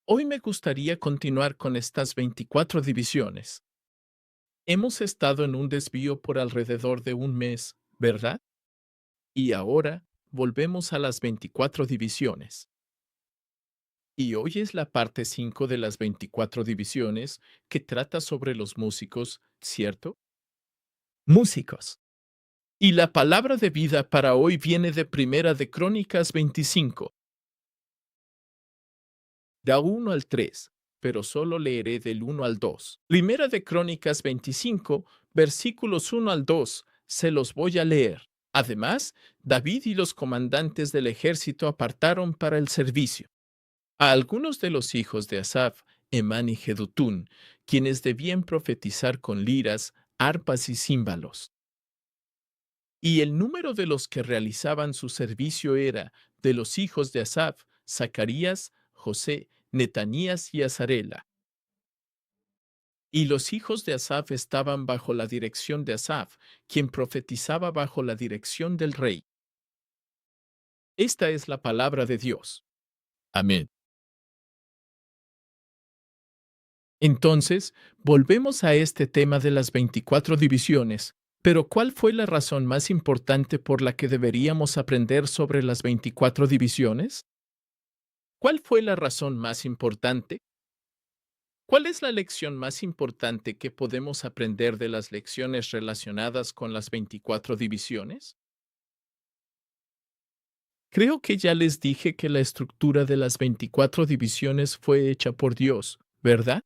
Hoy me gustaría continuar con estas 24 divisiones. Hemos estado en un desvío por alrededor de un mes, ¿verdad? Y ahora volvemos a las 24 divisiones. Y hoy es la parte 5 de las 24 divisiones que trata sobre los músicos, ¿cierto? Músicos. Y la palabra de vida para hoy viene de Primera de Crónicas 25, da 1 al 3, pero solo leeré del 1 al 2. Primera de Crónicas 25, versículos 1 al 2, se los voy a leer. Además, David y los comandantes del ejército apartaron para el servicio a algunos de los hijos de Asaf, Emán y Jedutún, quienes debían profetizar con liras, arpas y címbalos. Y el número de los que realizaban su servicio era, de los hijos de Asaf, Zacarías, José, Netanías y Azarela. Y los hijos de Asaf estaban bajo la dirección de Asaf, quien profetizaba bajo la dirección del rey. Esta es la palabra de Dios. Amén. Entonces, volvemos a este tema de las 24 divisiones. Pero ¿cuál fue la razón más importante por la que deberíamos aprender sobre las 24 divisiones? ¿Cuál fue la razón más importante? ¿Cuál es la lección más importante que podemos aprender de las lecciones relacionadas con las 24 divisiones? Creo que ya les dije que la estructura de las 24 divisiones fue hecha por Dios, ¿verdad?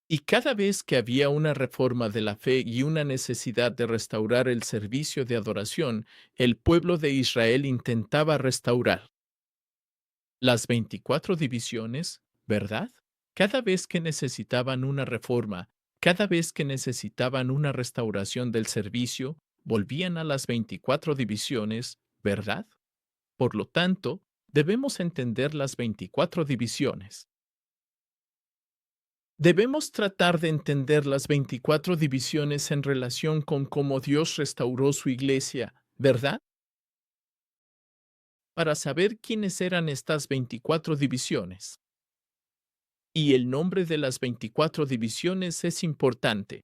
Y cada vez que había una reforma de la fe y una necesidad de restaurar el servicio de adoración, el pueblo de Israel intentaba restaurar las 24 divisiones, ¿verdad? Cada vez que necesitaban una reforma, cada vez que necesitaban una restauración del servicio, volvían a las 24 divisiones, ¿verdad? Por lo tanto, debemos entender las 24 divisiones. Debemos tratar de entender las 24 divisiones en relación con cómo Dios restauró su iglesia, ¿verdad? Para saber quiénes eran estas 24 divisiones. Y el nombre de las 24 divisiones es importante.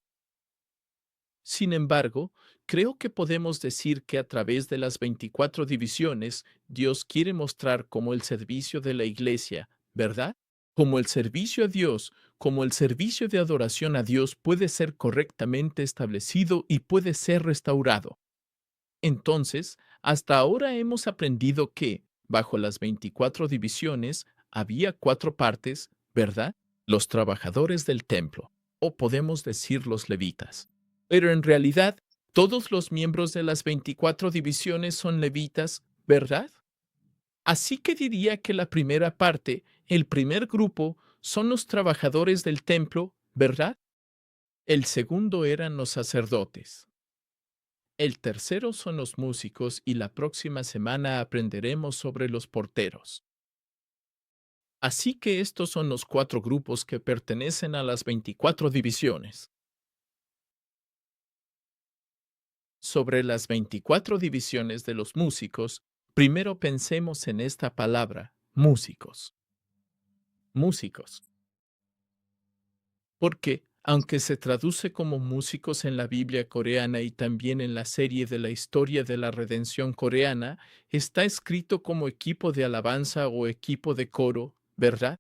Sin embargo, creo que podemos decir que a través de las 24 divisiones, Dios quiere mostrar cómo el servicio de la iglesia, ¿verdad? Como el servicio a Dios, como el servicio de adoración a Dios puede ser correctamente establecido y puede ser restaurado. Entonces, hasta ahora hemos aprendido que, bajo las 24 divisiones, había cuatro partes, ¿verdad? Los trabajadores del templo, o podemos decir los levitas. Pero en realidad, todos los miembros de las 24 divisiones son levitas, ¿verdad? Así que diría que la primera parte, el primer grupo, son los trabajadores del templo, ¿verdad? El segundo eran los sacerdotes. El tercero son los músicos y la próxima semana aprenderemos sobre los porteros. Así que estos son los cuatro grupos que pertenecen a las 24 divisiones. Sobre las 24 divisiones de los músicos, primero pensemos en esta palabra, músicos. Músicos. Porque, aunque se traduce como músicos en la Biblia coreana y también en la serie de la historia de la redención coreana, está escrito como equipo de alabanza o equipo de coro, ¿verdad?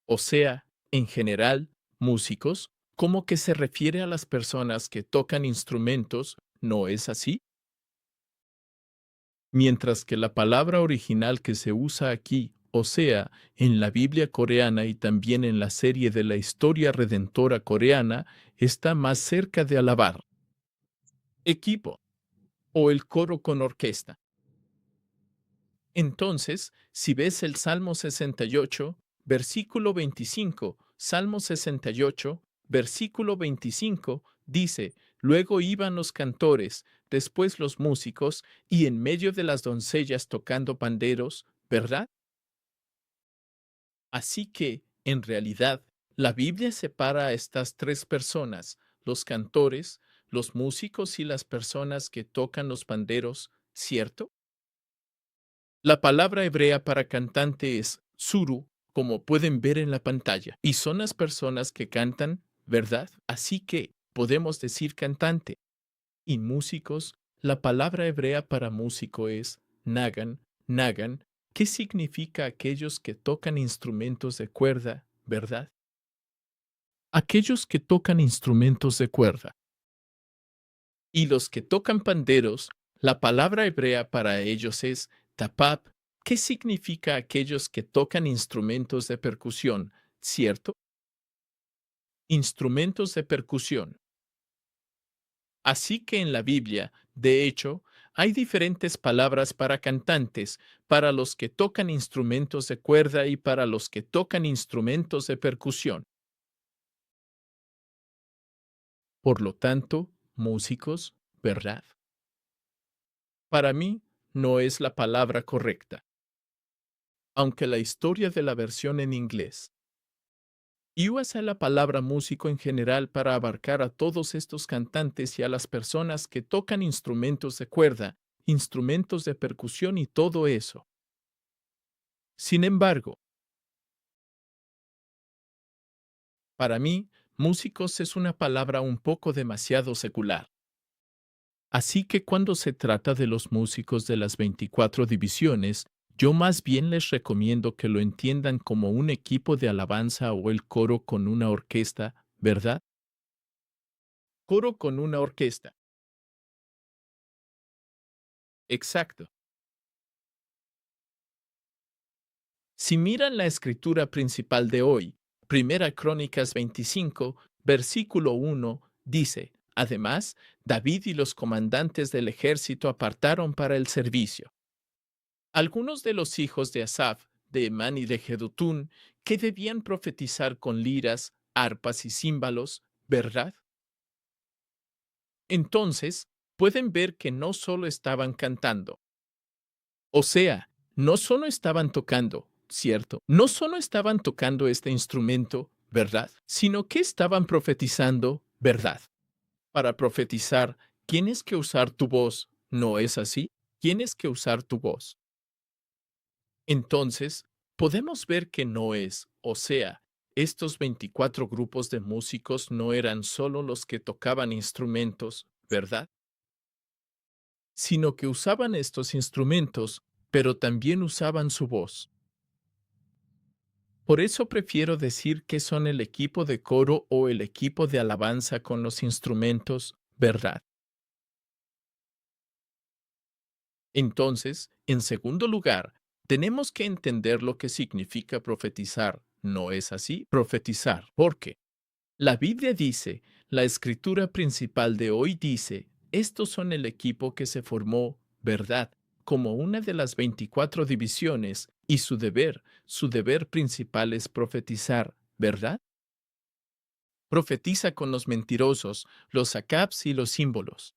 O sea, en general, músicos, como que se refiere a las personas que tocan instrumentos, ¿no es así? Mientras que la palabra original que se usa aquí, o sea, en la Biblia coreana y también en la serie de la historia redentora coreana, está más cerca de alabar. Equipo o el coro con orquesta. Entonces, si ves el Salmo 68, versículo 25, Salmo 68, versículo 25, dice, luego iban los cantores, después los músicos, y en medio de las doncellas tocando panderos, ¿verdad? Así que, en realidad, la Biblia separa a estas tres personas, los cantores, los músicos y las personas que tocan los panderos, ¿cierto? La palabra hebrea para cantante es suru, como pueden ver en la pantalla, y son las personas que cantan, ¿verdad? Así que podemos decir cantante. Y músicos, la palabra hebrea para músico es nagan, nagan, que significa aquellos que tocan instrumentos de cuerda, ¿verdad? Aquellos que tocan instrumentos de cuerda. Y los que tocan panderos, la palabra hebrea para ellos es tapap, que significa aquellos que tocan instrumentos de percusión, ¿cierto? Instrumentos de percusión. Así que en la Biblia, de hecho, hay diferentes palabras para cantantes, para los que tocan instrumentos de cuerda y para los que tocan instrumentos de percusión. Por lo tanto, músicos, ¿verdad? Para mí, no es la palabra correcta, aunque la historia de la versión en inglés y usa la palabra músico en general para abarcar a todos estos cantantes y a las personas que tocan instrumentos de cuerda, instrumentos de percusión y todo eso. Sin embargo, para mí, músicos es una palabra un poco demasiado secular. Así que cuando se trata de los músicos de las 24 divisiones, yo más bien les recomiendo que lo entiendan como un equipo de alabanza o el coro con una orquesta, ¿verdad? Coro con una orquesta. Exacto. Si miran la escritura principal de hoy, Primera Crónicas 25, versículo 1, dice, además, David y los comandantes del ejército apartaron para el servicio algunos de los hijos de Asaf, de Emán y de Jedutún, que debían profetizar con liras, arpas y címbalos, ¿verdad? Entonces, pueden ver que no solo estaban cantando, o sea, no solo estaban tocando, ¿cierto? No solo estaban tocando este instrumento, ¿verdad? Sino que estaban profetizando, ¿verdad? Para profetizar, tienes que usar tu voz, ¿no es así? Tienes que usar tu voz. Entonces, podemos ver que no es, o sea, estos 24 grupos de músicos no eran solo los que tocaban instrumentos, ¿verdad? Sino que usaban estos instrumentos, pero también usaban su voz. Por eso prefiero decir que son el equipo de coro o el equipo de alabanza con los instrumentos, ¿verdad? Entonces, en segundo lugar, tenemos que entender lo que significa profetizar. ¿No es así? Profetizar. ¿Por qué? La Biblia dice, la escritura principal de hoy dice, estos son el equipo que se formó, ¿verdad? Como una de las 24 divisiones, y su deber principal es profetizar, ¿verdad? Profetiza con los mentirosos, los acabs y los símbolos.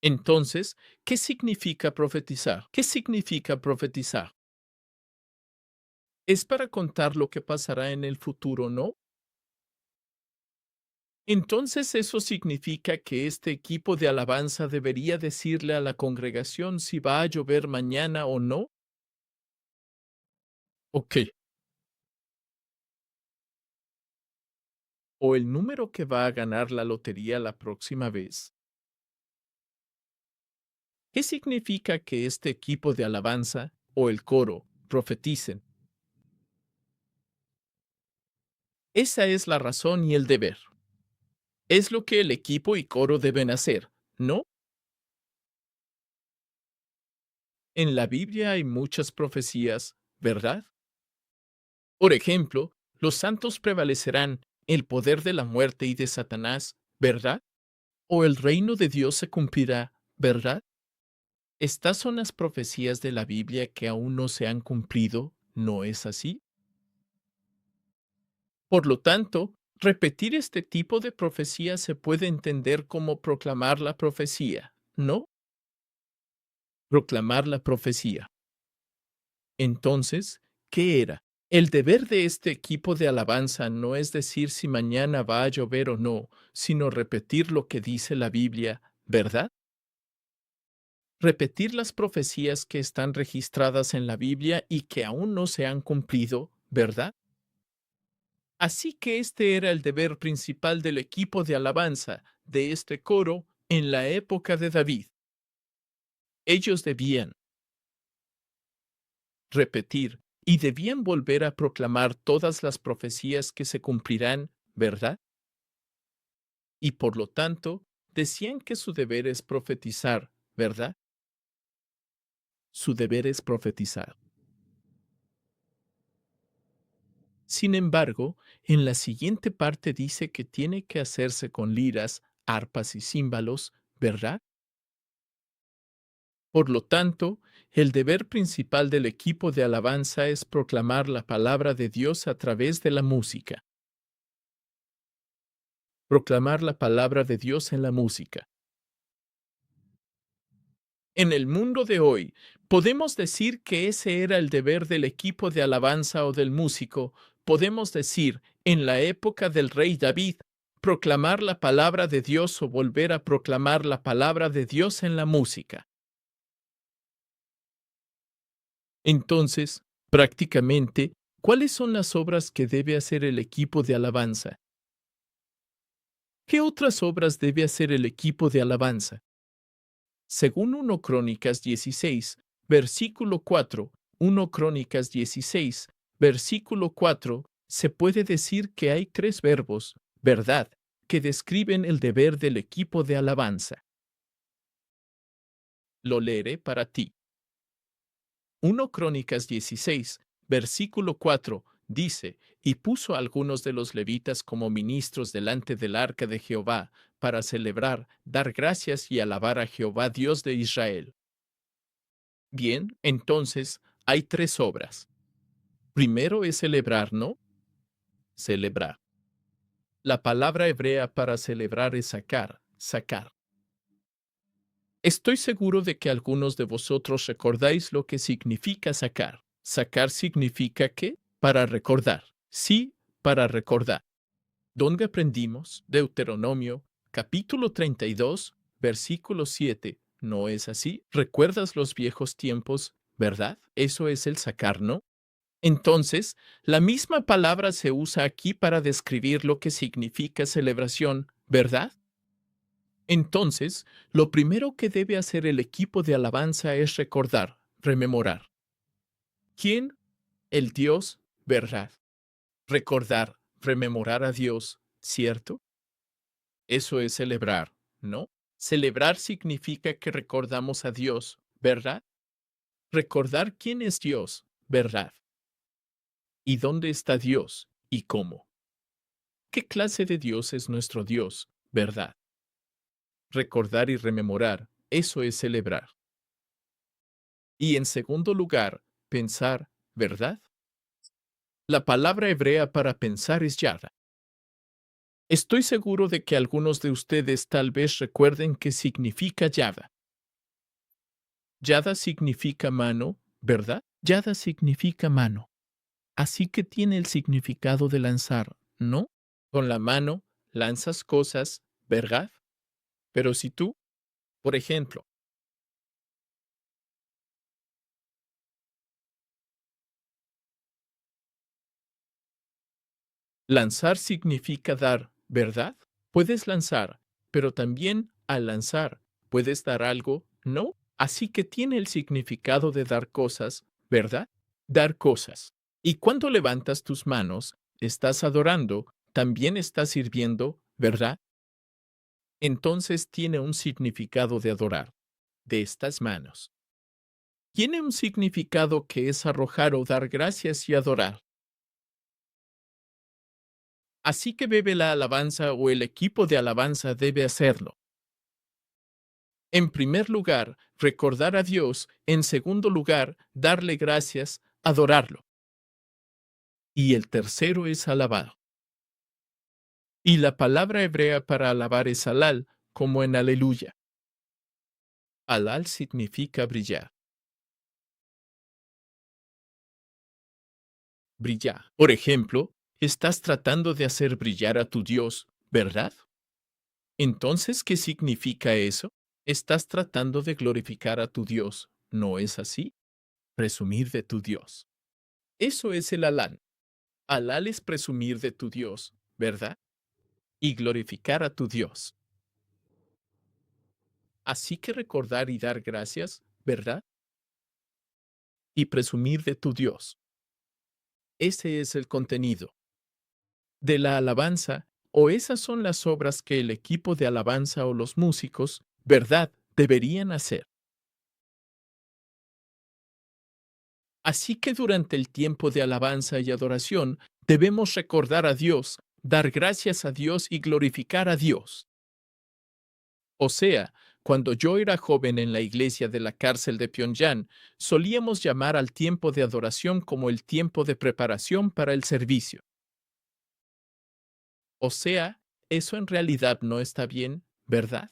Entonces, ¿qué significa profetizar? ¿Qué significa profetizar? Es para contar lo que pasará en el futuro, ¿no? Entonces eso significa que este equipo de alabanza debería decirle a la congregación si va a llover mañana o no. Ok. O el número que va a ganar la lotería la próxima vez. ¿Qué significa que este equipo de alabanza o el coro profeticen? Esa es la razón y el deber. Es lo que el equipo y coro deben hacer, ¿no? En la Biblia hay muchas profecías, ¿verdad? Por ejemplo, los santos prevalecerán, el poder de la muerte y de Satanás, ¿verdad? O el reino de Dios se cumplirá, ¿verdad? Estas son las profecías de la Biblia que aún no se han cumplido, ¿no es así? Por lo tanto, repetir este tipo de profecía se puede entender como proclamar la profecía, ¿no? Proclamar la profecía. Entonces, ¿qué era? El deber de este equipo de alabanza no es decir si mañana va a llover o no, sino repetir lo que dice la Biblia, ¿verdad? Repetir las profecías que están registradas en la Biblia y que aún no se han cumplido, ¿verdad? Así que este era el deber principal del equipo de alabanza de este coro en la época de David. Ellos debían repetir y debían volver a proclamar todas las profecías que se cumplirán, ¿verdad? Y por lo tanto, decían que su deber es profetizar, ¿verdad? Su deber es profetizar. Sin embargo, en la siguiente parte dice que tiene que hacerse con liras, arpas y címbalos, ¿verdad? Por lo tanto, el deber principal del equipo de alabanza es proclamar la palabra de Dios a través de la música. Proclamar la palabra de Dios en la música. En el mundo de hoy, podemos decir que ese era el deber del equipo de alabanza o del músico. Podemos decir, en la época del rey David, proclamar la palabra de Dios o volver a proclamar la palabra de Dios en la música. Entonces, prácticamente, ¿cuáles son las obras que debe hacer el equipo de alabanza? ¿Qué otras obras debe hacer el equipo de alabanza? Según 1 Crónicas 16, versículo 4, 1 Crónicas 16, versículo 4, se puede decir que hay tres verbos, ¿verdad?, que describen el deber del equipo de alabanza. Lo leeré para ti. 1 Crónicas 16, versículo 4, dice, y puso a algunos de los levitas como ministros delante del arca de Jehová, para celebrar, dar gracias y alabar a Jehová Dios de Israel. Bien, entonces hay tres obras. Primero es celebrar, ¿no? Celebrar. La palabra hebrea para celebrar es sacar, sacar. Estoy seguro de que algunos de vosotros recordáis lo que significa sacar. Sacar significa que, para recordar. Sí, para recordar. ¿Dónde aprendimos? Deuteronomio, capítulo 32, versículo 7. ¿No es así? ¿Recuerdas los viejos tiempos, verdad? Eso es el sacar, ¿no? Entonces, la misma palabra se usa aquí para describir lo que significa celebración, ¿verdad? Entonces, lo primero que debe hacer el equipo de alabanza es recordar, rememorar. ¿Quién? El Dios, ¿verdad? Recordar, rememorar a Dios, ¿cierto? Eso es celebrar, ¿no? Celebrar significa que recordamos a Dios, ¿verdad? Recordar quién es Dios, ¿verdad? ¿Y dónde está Dios? ¿Y cómo? ¿Qué clase de Dios es nuestro Dios, verdad? Recordar y rememorar, eso es celebrar. Y en segundo lugar, pensar, ¿verdad? La palabra hebrea para pensar es yada. Estoy seguro de que algunos de ustedes tal vez recuerden qué significa yada. Yada significa mano, ¿verdad? Yada significa mano. Así que tiene el significado de lanzar, ¿no? Con la mano lanzas cosas, ¿verdad? Pero si tú, por ejemplo, lanzar significa dar, ¿verdad? Puedes lanzar, pero también al lanzar, puedes dar algo, ¿no? Así que tiene el significado de dar cosas, ¿verdad? Dar cosas. Y cuando levantas tus manos, estás adorando, también estás sirviendo, ¿verdad? Entonces tiene un significado de adorar, de estas manos. Tiene un significado que es arrojar o dar gracias y adorar. Así que bebe la alabanza o el equipo de alabanza debe hacerlo. En primer lugar, recordar a Dios. En segundo lugar, darle gracias, adorarlo. Y el tercero es alabar. Y la palabra hebrea para alabar es halal, como en aleluya. Halal significa brillar. Brillar. Por ejemplo, estás tratando de hacer brillar a tu Dios, ¿verdad? Entonces, ¿qué significa eso? Estás tratando de glorificar a tu Dios, ¿no es así? Presumir de tu Dios. Eso es el alán. Alal es presumir de tu Dios, ¿verdad? Y glorificar a tu Dios. Así que recordar y dar gracias, ¿verdad? Y presumir de tu Dios. Ese es el contenido de la alabanza, o esas son las obras que el equipo de alabanza o los músicos, ¿verdad?, deberían hacer. Así que durante el tiempo de alabanza y adoración, debemos recordar a Dios, dar gracias a Dios y glorificar a Dios. O sea, cuando yo era joven en la iglesia de la cárcel de Pyongyang, solíamos llamar al tiempo de adoración como el tiempo de preparación para el servicio. O sea, eso en realidad no está bien, ¿verdad?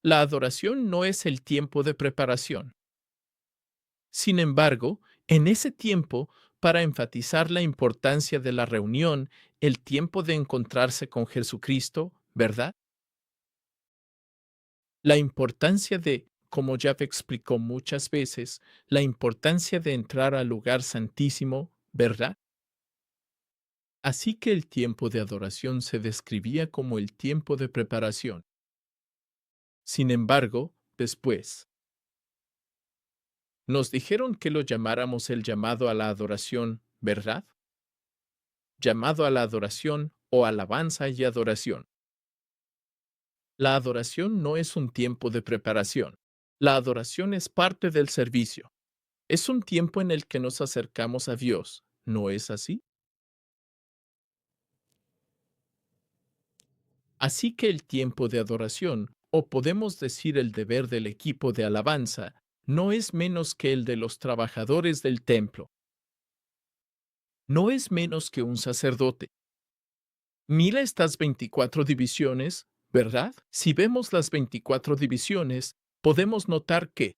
La adoración no es el tiempo de preparación. Sin embargo, en ese tiempo, para enfatizar la importancia de la reunión, el tiempo de encontrarse con Jesucristo, ¿verdad? La importancia de, como ya explicó muchas veces, la importancia de entrar al lugar santísimo, ¿verdad? Así que el tiempo de adoración se describía como el tiempo de preparación. Sin embargo, después, nos dijeron que lo llamáramos el llamado a la adoración, ¿verdad? Llamado a la adoración o alabanza y adoración. La adoración no es un tiempo de preparación. La adoración es parte del servicio. Es un tiempo en el que nos acercamos a Dios, ¿no es así? Así que el tiempo de adoración, o podemos decir el deber del equipo de alabanza, no es menos que el de los trabajadores del templo. No es menos que un sacerdote. Mira estas 24 divisiones, ¿verdad? Si vemos las 24 divisiones, podemos notar que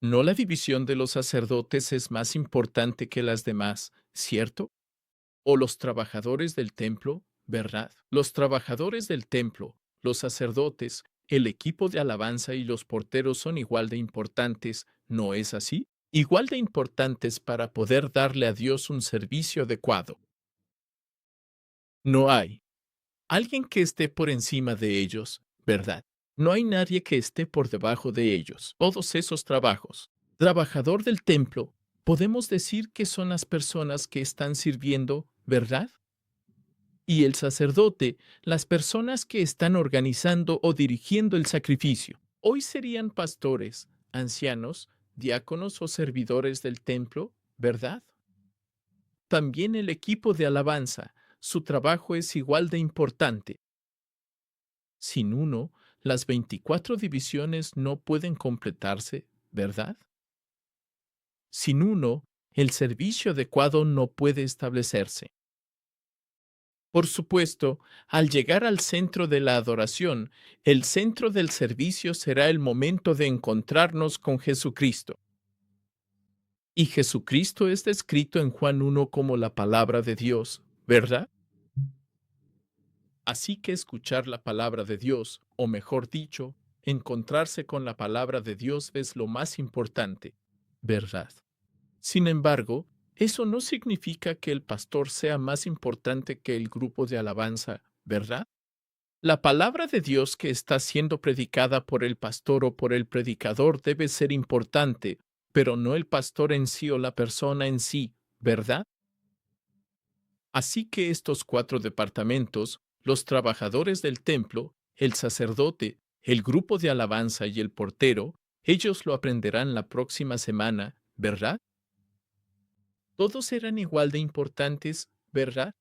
no la división de los sacerdotes es más importante que las demás, ¿cierto? O los trabajadores del templo, ¿verdad? Los trabajadores del templo, los sacerdotes, el equipo de alabanza y los porteros son igual de importantes, ¿no es así? Igual de importantes para poder darle a Dios un servicio adecuado. No hay alguien que esté por encima de ellos, ¿verdad? No hay nadie que esté por debajo de ellos. Todos esos trabajos. Trabajador del templo, podemos decir que son las personas que están sirviendo, ¿verdad? Y el sacerdote, las personas que están organizando o dirigiendo el sacrificio. Hoy serían pastores, ancianos, diáconos o servidores del templo, ¿verdad? También el equipo de alabanza, su trabajo es igual de importante. Sin uno, las 24 divisiones no pueden completarse, ¿verdad? Sin uno, el servicio adecuado no puede establecerse. Por supuesto, al llegar al centro de la adoración, el centro del servicio será el momento de encontrarnos con Jesucristo. Y Jesucristo es descrito en Juan 1 como la palabra de Dios, ¿verdad? Así que escuchar la palabra de Dios, o mejor dicho, encontrarse con la palabra de Dios es lo más importante, ¿verdad? Sin embargo, eso no significa que el pastor sea más importante que el grupo de alabanza, ¿verdad? La palabra de Dios que está siendo predicada por el pastor o por el predicador debe ser importante, pero no el pastor en sí o la persona en sí, ¿verdad? Así que estos cuatro departamentos, los trabajadores del templo, el sacerdote, el grupo de alabanza y el portero, ellos lo aprenderán la próxima semana, ¿verdad? Todos eran igual de importantes, ¿verdad?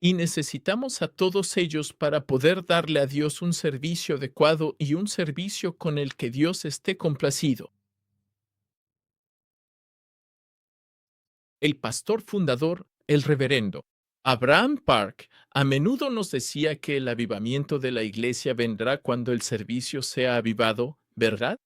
Y necesitamos a todos ellos para poder darle a Dios un servicio adecuado y un servicio con el que Dios esté complacido. El pastor fundador, el reverendo Abraham Park, a menudo nos decía que el avivamiento de la iglesia vendrá cuando el servicio sea avivado, ¿verdad?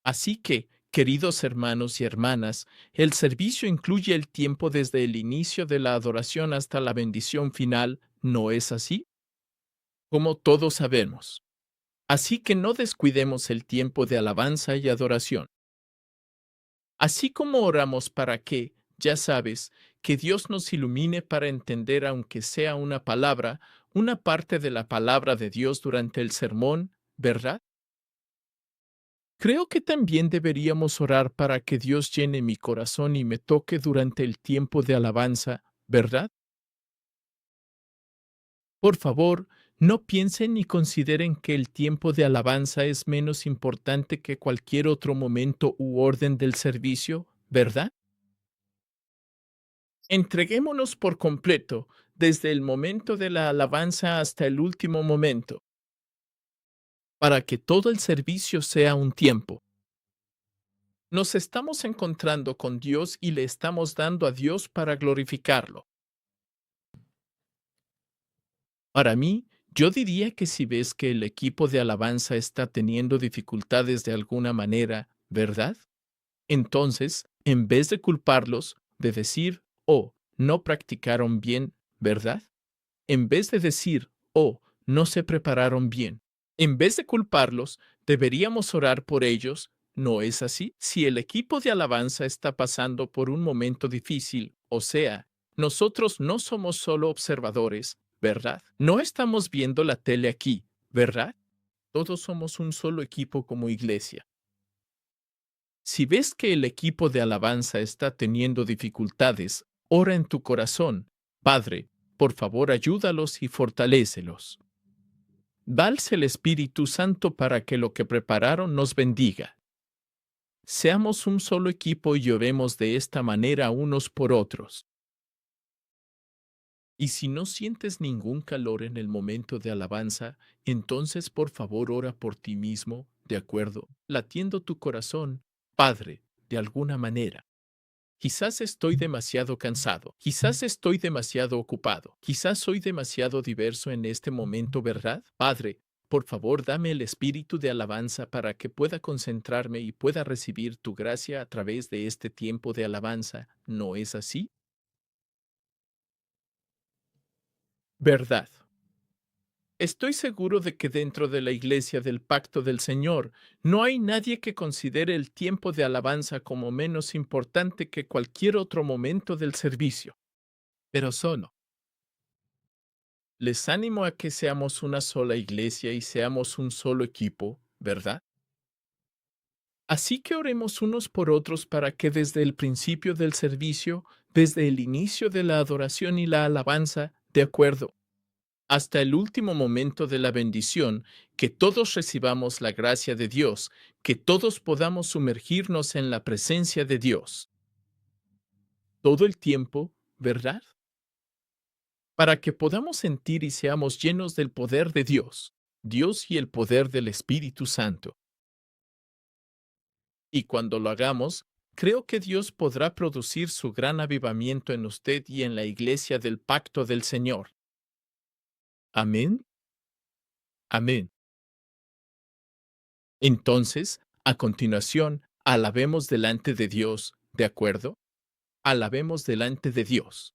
Así que, queridos hermanos y hermanas, el servicio incluye el tiempo desde el inicio de la adoración hasta la bendición final, ¿no es así? como todos sabemos. Así que no descuidemos el tiempo de alabanza y adoración. Así como oramos para que, ya sabes, que Dios nos ilumine para entender, aunque sea una palabra, una parte de la palabra de Dios durante el sermón, ¿verdad? Creo que también deberíamos orar para que Dios llene mi corazón y me toque durante el tiempo de alabanza, ¿verdad? Por favor, no piensen ni consideren que el tiempo de alabanza es menos importante que cualquier otro momento u orden del servicio, ¿verdad? Entreguémonos por completo, desde el momento de la alabanza hasta el último momento, para que todo el servicio sea un tiempo. Nos estamos encontrando con Dios y le estamos dando a Dios para glorificarlo. Para mí, yo diría que si ves que el equipo de alabanza está teniendo dificultades de alguna manera, ¿verdad? Entonces, en vez de culparlos, de decir, oh, no practicaron bien, ¿verdad? En vez de decir, oh, no se prepararon bien, en vez de culparlos, deberíamos orar por ellos, ¿no es así? Si el equipo de alabanza está pasando por un momento difícil, o sea, nosotros no somos solo observadores, ¿verdad? No estamos viendo la tele aquí, ¿verdad? Todos somos un solo equipo como iglesia. Si ves que el equipo de alabanza está teniendo dificultades, ora en tu corazón, Padre, por favor ayúdalos y fortalécelos. Dales el Espíritu Santo para que lo que prepararon nos bendiga. Seamos un solo equipo y oremos de esta manera unos por otros. Y si no sientes ningún calor en el momento de alabanza, entonces por favor ora por ti mismo, ¿de acuerdo? Latiendo tu corazón, Padre, de alguna manera. Quizás estoy demasiado cansado, quizás estoy demasiado ocupado, quizás soy demasiado diverso en este momento, ¿verdad? Padre, por favor dame el espíritu de alabanza para que pueda concentrarme y pueda recibir tu gracia a través de este tiempo de alabanza, ¿no es así? ¿Verdad? Estoy seguro de que dentro de la iglesia del pacto del Señor no hay nadie que considere el tiempo de alabanza como menos importante que cualquier otro momento del servicio. Pero solo les animo a que seamos una sola iglesia y seamos un solo equipo, ¿verdad? Así que oremos unos por otros para que desde el principio del servicio, desde el inicio de la adoración y la alabanza, de acuerdo, hasta el último momento de la bendición, que todos recibamos la gracia de Dios, que todos podamos sumergirnos en la presencia de Dios. Todo el tiempo, ¿verdad? Para que podamos sentir y seamos llenos del poder de Dios, Dios y el poder del Espíritu Santo. Y cuando lo hagamos, creo que Dios podrá producir su gran avivamiento en usted y en la iglesia del pacto del Señor. Amén. Amén. Entonces, a continuación, alabemos delante de Dios, ¿de acuerdo? Alabemos delante de Dios.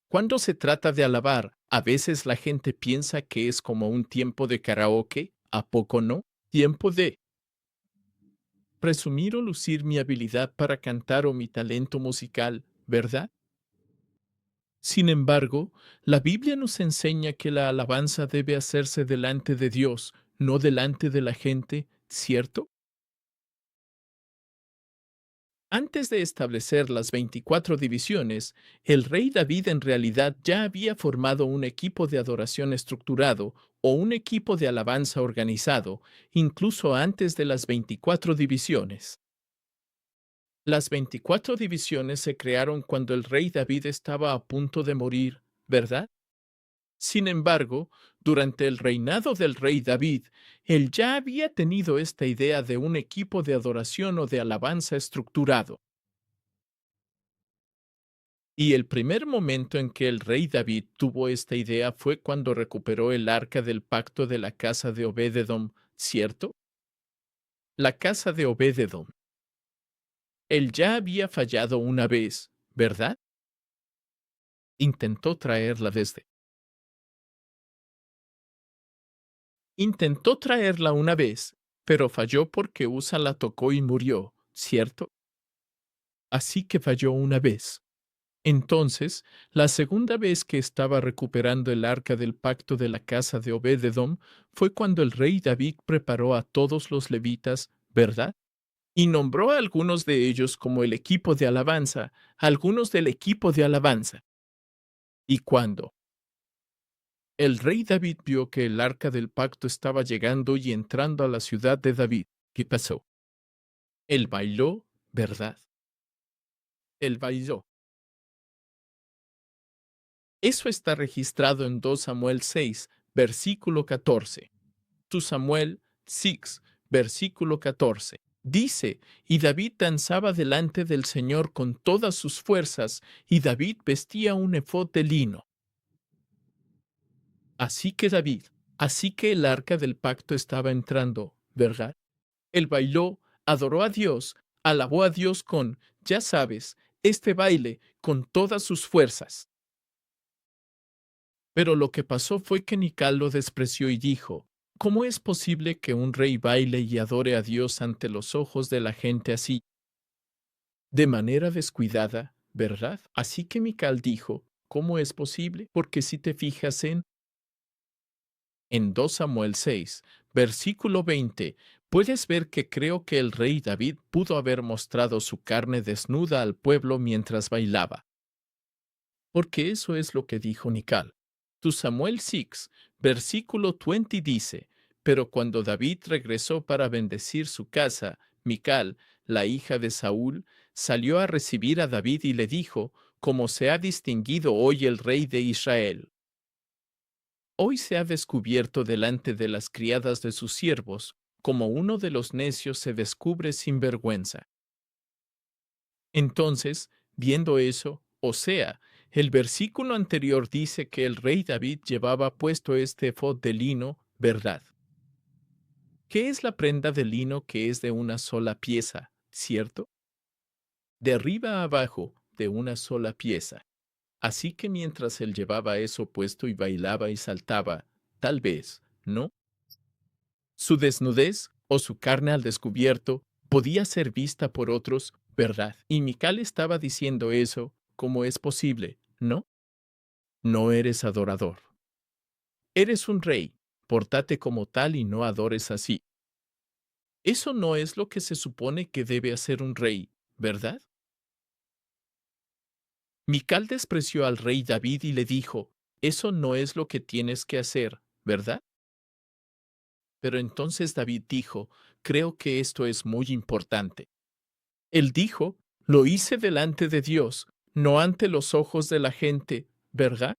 Cuando se trata de alabar, a veces la gente piensa que es como un tiempo de karaoke, ¿a poco no? Tiempo de presumir o lucir mi habilidad para cantar o mi talento musical, ¿verdad? Sin embargo, la Biblia nos enseña que la alabanza debe hacerse delante de Dios, no delante de la gente, ¿cierto? Antes de establecer las 24 divisiones, el rey David en realidad ya había formado un equipo de adoración estructurado o un equipo de alabanza organizado, incluso antes de las 24 divisiones. Las 24 divisiones se crearon cuando el rey David estaba a punto de morir, ¿verdad? Sin embargo, durante el reinado del rey David, él ya había tenido esta idea de un equipo de adoración o de alabanza estructurado. Y el primer momento en que el rey David tuvo esta idea fue cuando recuperó el arca del pacto de la casa de Obededom, ¿cierto? La casa de Obededom. Él ya había fallado una vez, ¿verdad? Intentó traerla desde Intentó traerla una vez, pero falló porque Usa la tocó y murió, ¿cierto? Así que falló una vez. Entonces, la segunda vez que estaba recuperando el arca del pacto de la casa de Obed-edom fue cuando el rey David preparó a todos los levitas, ¿verdad? Y nombró a algunos de ellos como el equipo de alabanza, algunos del equipo de alabanza. Y cuando el rey David vio que el arca del pacto estaba llegando y entrando a la ciudad de David, ¿qué pasó? Él bailó, ¿verdad? Él bailó. Eso está registrado en 2 Samuel 6, versículo 14. 2 Samuel 6, versículo 14. Dice, y David danzaba delante del Señor con todas sus fuerzas, y David vestía un efod de lino. Así que David, así que el arca del pacto estaba entrando, ¿verdad? Él bailó, adoró a Dios, alabó a Dios con, ya sabes, este baile con todas sus fuerzas. Pero lo que pasó fue que Nical lo despreció y dijo, ¿cómo es posible que un rey baile y adore a Dios ante los ojos de la gente así? De manera descuidada, ¿verdad? Así que Mical dijo, ¿cómo es posible? Porque si te fijas en 2 Samuel 6, versículo 20, puedes ver que creo que el rey David pudo haber mostrado su carne desnuda al pueblo mientras bailaba. Porque eso es lo que dijo Nical. Tu Samuel 6, versículo 20 dice, pero cuando David regresó para bendecir su casa, Mical, la hija de Saúl, salió a recibir a David y le dijo, como se ha distinguido hoy el rey de Israel. Hoy se ha descubierto delante de las criadas de sus siervos, como uno de los necios se descubre sin vergüenza. Entonces, viendo eso, o sea, el versículo anterior dice que el rey David llevaba puesto este efod de lino, ¿verdad? ¿Qué es la prenda de lino que es de una sola pieza, cierto? De arriba a abajo, de una sola pieza. Así que mientras él llevaba eso puesto y bailaba y saltaba, tal vez, ¿no? Su desnudez o su carne al descubierto podía ser vista por otros, ¿verdad? Y Mical estaba diciendo eso, ¿cómo es posible? ¿No? No eres adorador. Eres un rey, pórtate como tal y no adores así. Eso no es lo que se supone que debe hacer un rey, ¿verdad? Mical despreció al rey David y le dijo, eso no es lo que tienes que hacer, ¿verdad? Pero entonces David dijo, creo que esto es muy importante. Él dijo, lo hice delante de Dios, no ante los ojos de la gente, ¿verdad?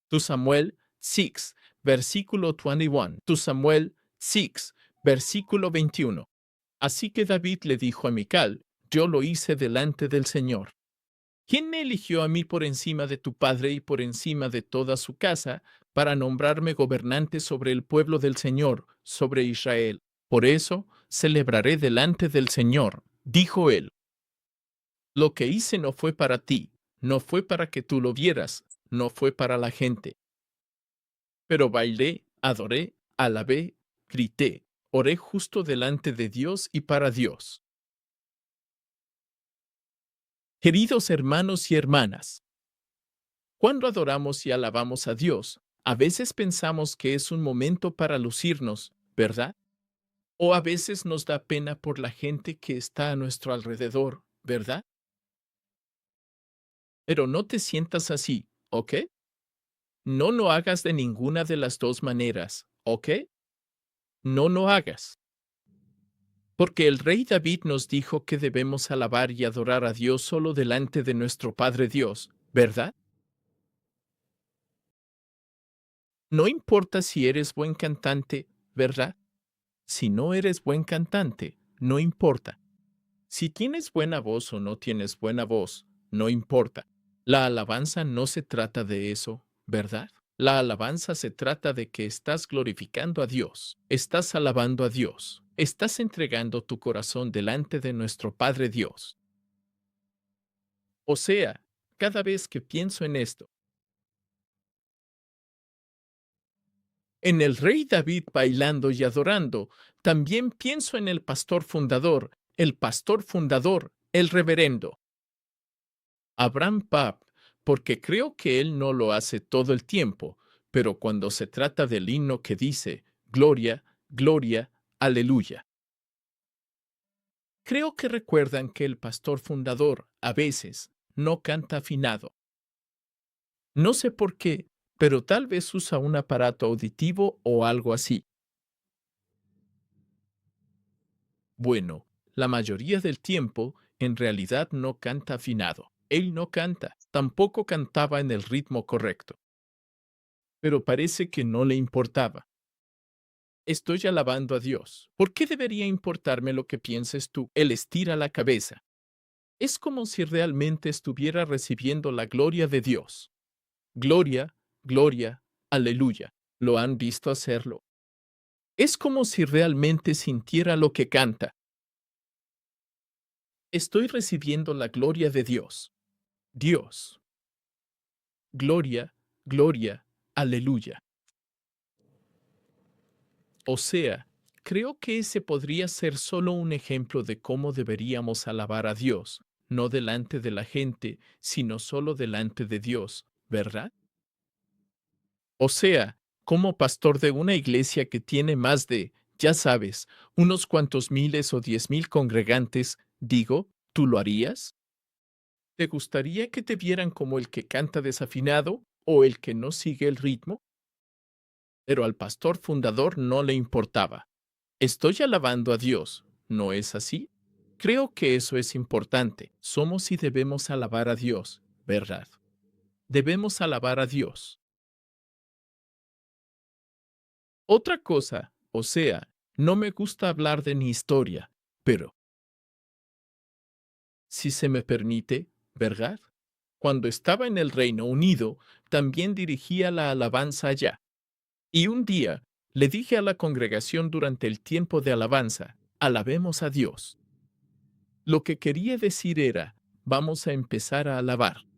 Tu Samuel 6, versículo 21. Tu Samuel 6, versículo 21. Así que David le dijo a Mical, yo lo hice delante del Señor. ¿Quién me eligió a mí por encima de tu padre y por encima de toda su casa para nombrarme gobernante sobre el pueblo del Señor, sobre Israel? Por eso celebraré delante del Señor, dijo él. Lo que hice no fue para ti, no fue para que tú lo vieras, no fue para la gente. Pero bailé, adoré, alabé, grité, oré justo delante de Dios y para Dios. Queridos hermanos y hermanas, cuando adoramos y alabamos a Dios, a veces pensamos que es un momento para lucirnos, ¿verdad? O a veces nos da pena por la gente que está a nuestro alrededor, ¿verdad? Pero no te sientas así, ¿ok? No lo hagas de ninguna de las dos maneras, ¿ok? No lo hagas. Porque el rey David nos dijo que debemos alabar y adorar a Dios solo delante de nuestro Padre Dios, ¿verdad? No importa si eres buen cantante, ¿verdad? Si no eres buen cantante, no importa. Si tienes buena voz o no tienes buena voz, no importa. La alabanza no se trata de eso, ¿verdad? La alabanza se trata de que estás glorificando a Dios, estás alabando a Dios, estás entregando tu corazón delante de nuestro Padre Dios. O sea, cada vez que pienso en esto, En el rey David bailando y adorando, también pienso en el pastor fundador, el reverendo Abraham Papp, porque creo que él no lo hace todo el tiempo, pero cuando se trata del himno que dice, Gloria, Gloria, Aleluya. Creo que recuerdan que el pastor fundador, a veces, no canta afinado. No sé por qué, pero tal vez usa un aparato auditivo o algo así. Bueno, la mayoría del tiempo, en realidad no canta afinado. Él no canta, tampoco cantaba en el ritmo correcto. Pero parece que no le importaba. Estoy alabando a Dios. ¿Por qué debería importarme lo que pienses tú? Él estira la cabeza. Es como si realmente estuviera recibiendo la gloria de Dios. Gloria, gloria, aleluya. ¿Lo han visto hacerlo? Es como si realmente sintiera lo que canta. Estoy recibiendo la gloria de Dios. Dios. Gloria, gloria, aleluya. O sea, creo que ese podría ser solo un ejemplo de cómo deberíamos alabar a Dios, no delante de la gente, sino solo delante de Dios, ¿verdad? O sea, como pastor de una iglesia que tiene más de, ya sabes, unos cuantos miles o 10,000 congregantes, digo, ¿tú lo harías? ¿Te gustaría que te vieran como el que canta desafinado o el que no sigue el ritmo? Pero al pastor fundador no le importaba. Estoy alabando a Dios, ¿no es así? Creo que eso es importante. Somos y debemos alabar a Dios, ¿verdad? Debemos alabar a Dios. Otra cosa, o sea, no me gusta hablar de mi historia, pero, si se me permite, ¿verdad? Cuando estaba en el Reino Unido, también dirigía la alabanza allá. Y un día, le dije a la congregación durante el tiempo de alabanza, alabemos a Dios. Lo que quería decir era, vamos a empezar a alabar.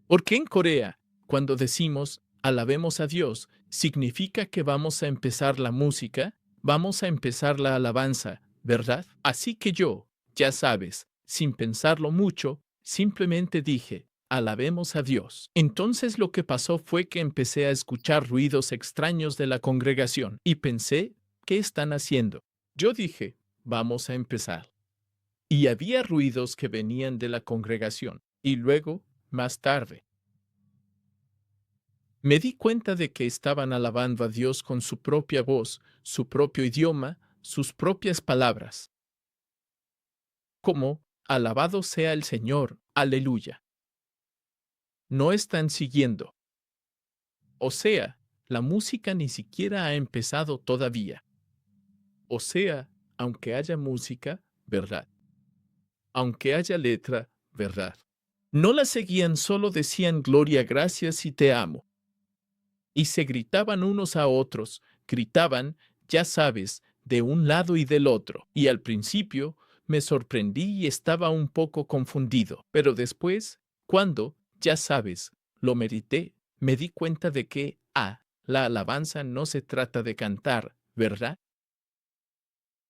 Porque en Corea, cuando decimos alabemos a Dios, significa que vamos a empezar la música, vamos a empezar la alabanza, ¿verdad? Así que yo, ya sabes, sin pensarlo mucho, simplemente dije, alabemos a Dios. Entonces lo que pasó fue que empecé a escuchar ruidos extraños de la congregación y pensé, ¿qué están haciendo? Yo dije, vamos a empezar. Y había ruidos que venían de la congregación. Y luego, más tarde, me di cuenta de que estaban alabando a Dios con su propia voz, su propio idioma, sus propias palabras. Como, alabado sea el Señor, aleluya. No están siguiendo. O sea, la música ni siquiera ha empezado todavía. O sea, aunque haya música, ¿verdad? Aunque haya letra, ¿verdad? No la seguían, solo decían gloria, gracias y te amo. Y se gritaban unos a otros, gritaban, ya sabes, de un lado y del otro. Y al principio me sorprendí y estaba un poco confundido, pero después, cuando, ya sabes, lo medité, me di cuenta de que, la alabanza no se trata de cantar, ¿verdad?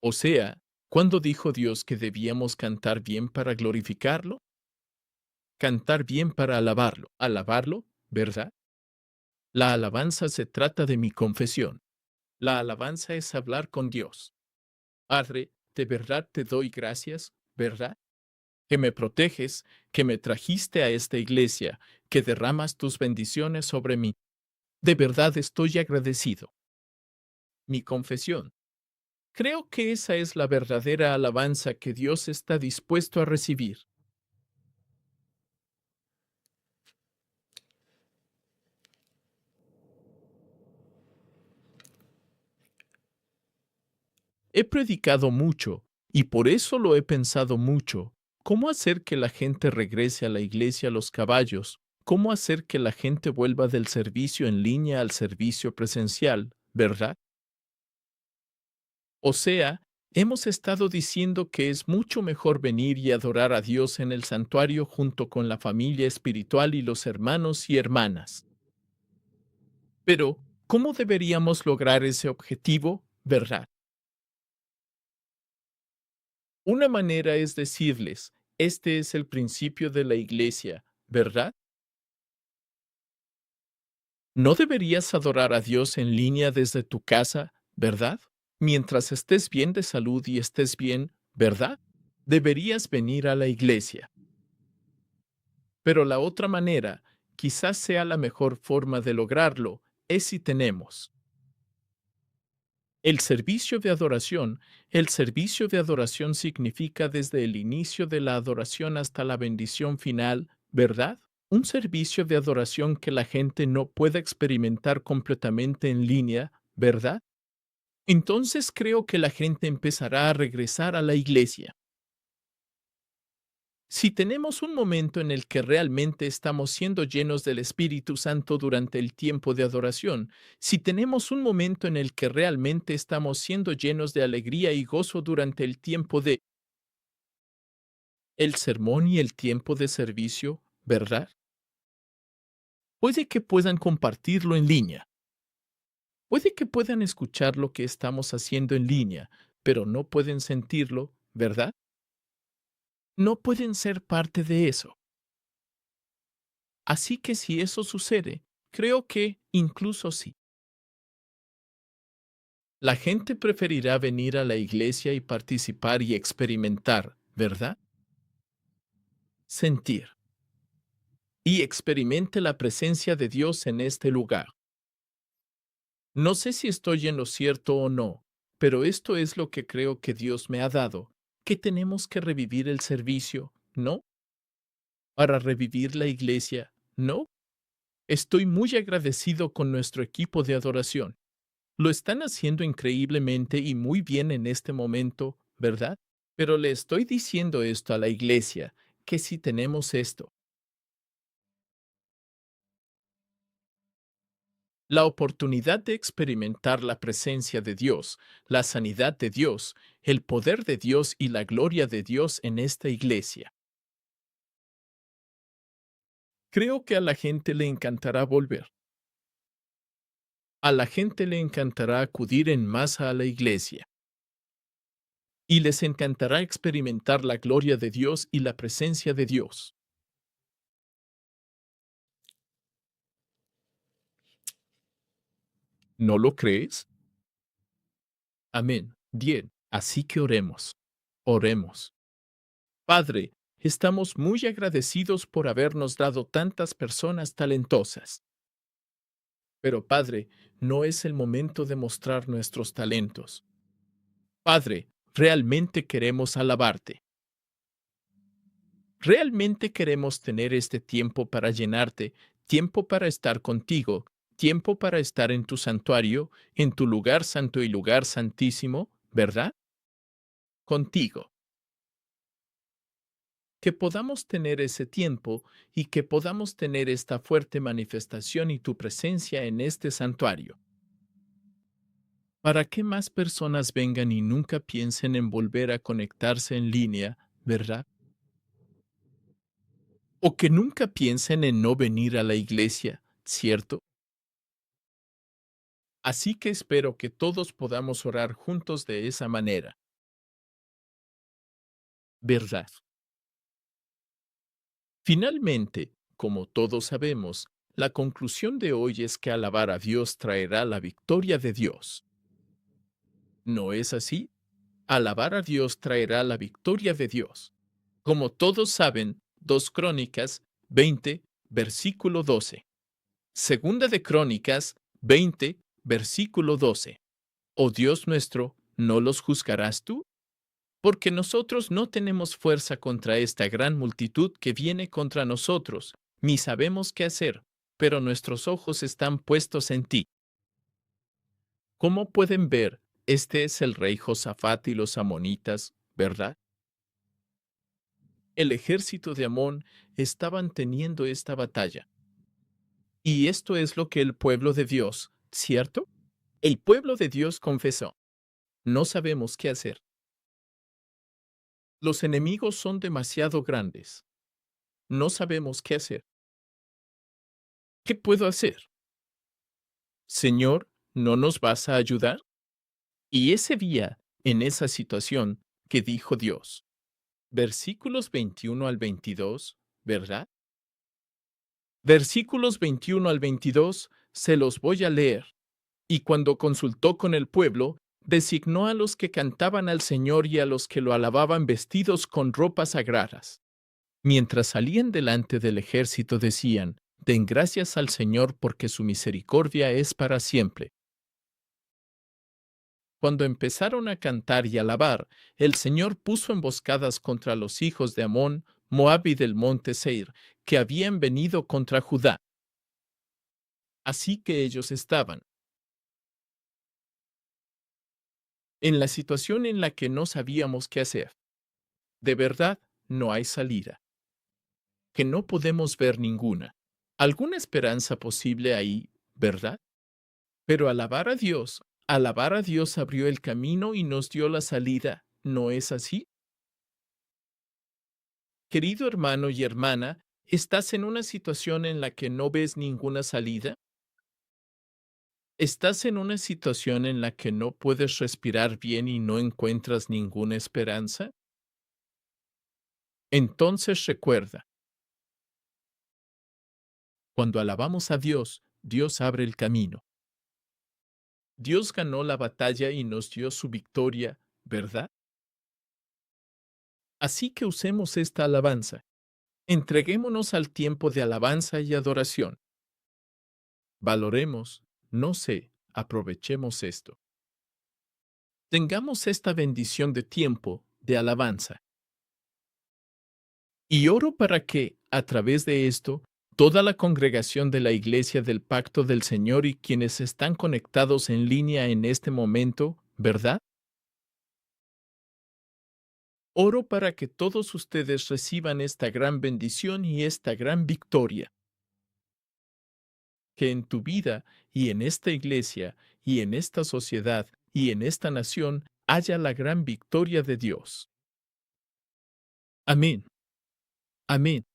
O sea, ¿cuándo dijo Dios que debíamos cantar bien para glorificarlo? Cantar bien para alabarlo, ¿verdad? La alabanza se trata de mi confesión. La alabanza es hablar con Dios. Padre, de verdad te doy gracias, ¿verdad? Que me proteges, que me trajiste a esta iglesia, que derramas tus bendiciones sobre mí. De verdad estoy agradecido. Mi confesión. Creo que esa es la verdadera alabanza que Dios está dispuesto a recibir. He predicado mucho, y por eso lo he pensado mucho. ¿Cómo hacer que la gente regrese a la iglesia a los caballos? ¿Cómo hacer que la gente vuelva del servicio en línea al servicio presencial, verdad? O sea, hemos estado diciendo que es mucho mejor venir y adorar a Dios en el santuario junto con la familia espiritual y los hermanos y hermanas. Pero, ¿Cómo deberíamos lograr ese objetivo, verdad? Una manera es decirles, este es el principio de la iglesia, ¿verdad? No deberías adorar a Dios en línea desde tu casa, ¿verdad? Mientras estés bien de salud y estés bien, ¿verdad? Deberías venir a la iglesia. Pero la otra manera, quizás sea la mejor forma de lograrlo, es si tenemos el servicio de adoración. El servicio de adoración significa desde el inicio de la adoración hasta la bendición final, ¿verdad? Un servicio de adoración que la gente no pueda experimentar completamente en línea, ¿verdad? Entonces creo que la gente empezará a regresar a la iglesia. Si tenemos un momento en el que realmente estamos siendo llenos del Espíritu Santo durante el tiempo de adoración, si tenemos un momento en el que realmente estamos siendo llenos de alegría y gozo durante el tiempo de el sermón y el tiempo de servicio, ¿verdad? Puede que puedan compartirlo en línea. Puede que puedan escuchar lo que estamos haciendo en línea, pero no pueden sentirlo, ¿verdad? No pueden ser parte de eso. Así que si eso sucede, creo que, incluso sí, la gente preferirá venir a la iglesia y participar y experimentar, ¿verdad? Sentir. Y experimente la presencia de Dios en este lugar. No sé si estoy en lo cierto o no, pero esto es lo que creo que Dios me ha dado, que tenemos que revivir el servicio, ¿no? Para revivir la iglesia, ¿no? Estoy muy agradecido con nuestro equipo de adoración. Lo están haciendo increíblemente y muy bien en este momento, ¿verdad? Pero le estoy diciendo esto a la iglesia, que si tenemos esto, la oportunidad de experimentar la presencia de Dios, la sanidad de Dios, el poder de Dios y la gloria de Dios en esta iglesia. Creo que a la gente le encantará volver. A la gente le encantará acudir en masa a la iglesia. Y les encantará experimentar la gloria de Dios y la presencia de Dios. ¿No lo crees? Amén. Bien, así que oremos. Oremos. Padre, estamos muy agradecidos por habernos dado tantas personas talentosas. Pero Padre, no es el momento de mostrar nuestros talentos. Padre, realmente queremos alabarte. Realmente queremos tener este tiempo para llenarte, tiempo para estar contigo, tiempo para estar en tu santuario, en tu lugar santo y lugar santísimo, ¿verdad? Contigo. Que podamos tener ese tiempo y que podamos tener esta fuerte manifestación y tu presencia en este santuario. Para que más personas vengan y nunca piensen en volver a conectarse en línea, ¿verdad? O que nunca piensen en no venir a la iglesia, ¿cierto? Así que espero que todos podamos orar juntos de esa manera, ¿verdad? Finalmente, como todos sabemos, la conclusión de hoy es que alabar a Dios traerá la victoria de Dios. ¿No es así? Alabar a Dios traerá la victoria de Dios. Como todos saben, 2 Crónicas 20, versículo 12. Segunda de Crónicas 20, versículo 12. Oh Dios nuestro, ¿no los juzgarás tú? Porque nosotros no tenemos fuerza contra esta gran multitud que viene contra nosotros, ni sabemos qué hacer, pero nuestros ojos están puestos en ti. Como pueden ver, este es el rey Josafat y los amonitas, ¿verdad? El ejército de Amón estaban teniendo esta batalla. Y esto es lo que el pueblo de Dios, ¿cierto? El pueblo de Dios confesó. No sabemos qué hacer. Los enemigos son demasiado grandes. No sabemos qué hacer. ¿Qué puedo hacer? Señor, ¿no nos vas a ayudar? Y ese día, en esa situación, que dijo Dios. Versículos 21 al 22, ¿verdad? Versículos 21 al 22 se los voy a leer. Y cuando consultó con el pueblo, designó a los que cantaban al Señor y a los que lo alababan vestidos con ropas sagradas. Mientras salían delante del ejército decían, den gracias al Señor porque su misericordia es para siempre. Cuando empezaron a cantar y alabar, el Señor puso emboscadas contra los hijos de Amón, Moab y del monte Seir, que habían venido contra Judá. Así que ellos estaban en la situación en la que no sabíamos qué hacer. De verdad, no hay salida. Que no podemos ver ninguna. ¿Alguna esperanza posible ahí, verdad? Pero alabar a Dios abrió el camino y nos dio la salida, ¿no es así? Querido hermano y hermana, ¿estás en una situación en la que no ves ninguna salida? ¿Estás en una situación en la que no puedes respirar bien y no encuentras ninguna esperanza? Entonces recuerda, cuando alabamos a Dios, Dios abre el camino. Dios ganó la batalla y nos dio su victoria, ¿verdad? Así que usemos esta alabanza. Entreguémonos al tiempo de alabanza y adoración. Valoremos, no sé, aprovechemos esto. Tengamos esta bendición de tiempo de alabanza. Y oro para que, a través de esto, toda la congregación de la Iglesia del Pacto del Señor y quienes están conectados en línea en este momento, ¿verdad? Oro para que todos ustedes reciban esta gran bendición y esta gran victoria. Que en tu vida y en esta iglesia y en esta sociedad y en esta nación haya la gran victoria de Dios. Amén. Amén.